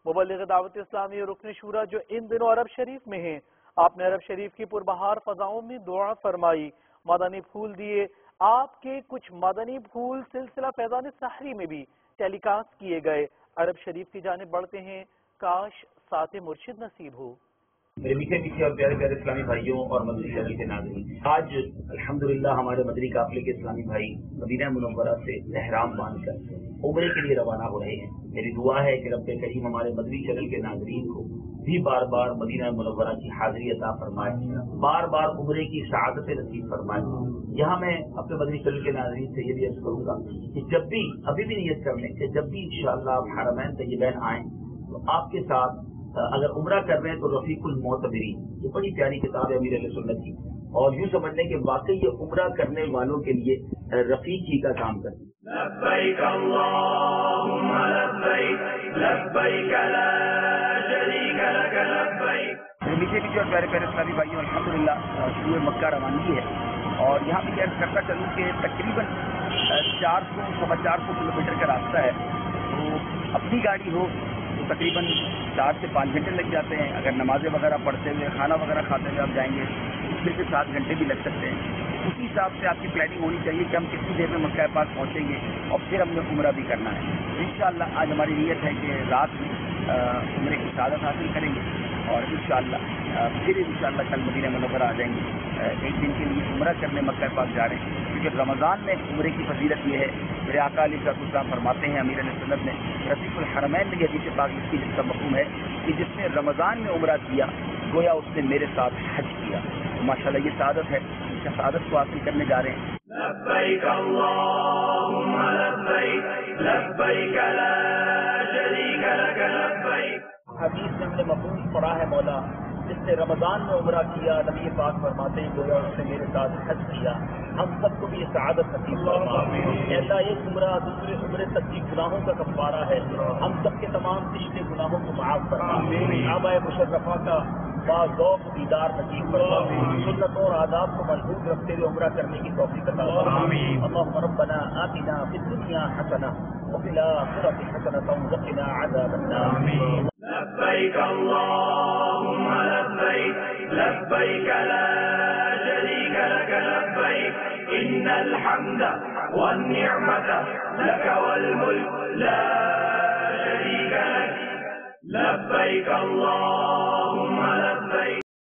مبلغ دعوت اسلامی اور رکن شورا جو ان دنوں عرب شریف میں ہیں، آپ نے عرب شریف کی پربہار فضاؤں میں دعا فرمائی، مدنی پھول دیے۔ آپ کے کچھ مدنی پھول سلسلہ فیضان سحری میں بھی ٹیلی کاسٹ کیے گئے۔ عرب شریف کی جانب بڑھتے ہیں، کاش ساتھ مرشد نصیب ہو۔ میرے میٹھے میٹھے اور پیارے پیارے اسلامی بھائیوں اور مدنی چینل کے ناظرین، آج الحمدللہ ہمارے مدنی قافلے کے اسلامی بھائی مدینہ منورہ سے احرام باندھ کر عمرے کے لیے روانہ ہو رہے ہیں۔ میری دعا ہے کہ رب کریم ہمارے مدنی چینل کے ناظرین کو بھی بار بار مدینہ منورہ کی حاضری عطا فرمائے، بار بار عمرے کی سعادت نصیب فرمائے۔ یہاں میں اپنے مدنی چینل کے ناظرین سے یہ بھی عرض کروں گا کہ جب بھی ابھی بھی نیت کر لیں کہ جب بھی انشاءاللہ آپ حرمین طیبین آئیں تو آپ کے ساتھ اگر عمرہ کر رہے ہیں تو رفیق المعتمرین، یہ بڑی پیاری کتاب ہے امیر اہل سنت کی، اور یوں سمجھنے کہ واقعی یہ عمرہ کرنے والوں کے لیے رفیق ہی کا کام کرتی ہے۔ لبیک اللہم لبیک لبیک لا شریک لک لبیک۔ میٹھے میٹھے اور پیارے پیارے اسلامی بھائیوں، الحمدللہ شروع مکہ روانگی ہے، اور یہاں بھی عرض کرتا چلوں کہ تقریباً 400 سوا 400 کلومیٹر کا راستہ ہے، تو اپنی گاڑی ہو تو تقریباً 4 سے 5 گھنٹے لگ جاتے ہیں۔ اگر نمازیں وغیرہ پڑھتے ہوئے کھانا وغیرہ کھاتے ہوئے آپ جائیں گے تو 6 سے 7 گھنٹے بھی لگ سکتے ہیں۔ اسی حساب سے آپ کی پلاننگ ہونی چاہیے کہ ہم کتنی دیر میں مکہ پاس پہنچیں گے اور پھر ہم نے عمرہ بھی کرنا ہے۔ انشاءاللہ آج ہماری نیت ہے کہ رات میں عمرے کی سعادت حاصل کریں گے، اور انشاءاللہ پھر انشاءاللہ کل مدینہ منورہ آ جائیں گے۔ ایک دن کے لیے عمرہ کرنے مکہ پاس جا رہے ہیں، کیونکہ رمضان میں عمرے کی فضیلت یہ ہے، میرے آقا علیہ السلام فرماتے ہیں، امیر علیہ سنت نے رفیق الحرمین میں یہ حدیث پاک لکھی جس کا مفہوم ہے کہ جس نے رمضان میں عمرہ کیا گویا اس نے میرے ساتھ حج کیا۔ تو ماشاءاللہ یہ سعادت ہے، اس سعادت کو حاصل کرنے جا رہے ہیں۔ لبیک اللہم لبیک لبیک لا شریک لک لبیک۔ حدیث میں ہم نے مفہوم پڑھا ہے مولا، جس نے رمضان میں عمرہ کیا، نبی پاک فرماتے ہیں گویا اس نے میرے ساتھ حج کیا۔ ہم سب کو بھی یہ سعادت نصیب فرما۔ اے اللہ، ایک عمرہ دوسرے عمرے تک کی گناہوں کا کفارہ ہے، ہم سب کے تمام پچھلے گناہوں کو معاف فرما۔ کعبہ مشرفہ کا باذوق دیدار نصیب فرما، سنتوں اور آداب کو محفوظ رکھتے ہوئے عمرہ کرنے کی توفیق عطا فرما۔ اللهم ربنا آتنا في الدنيا حسنة وفي الآخرة حسنة وقنا عذاب النار۔ لبیک اللہم لبیک لبیک لا شریک لک لبیک ان الحمد والنعمت لک والملک لا شریک لک۔ لبیک اللہم لبیک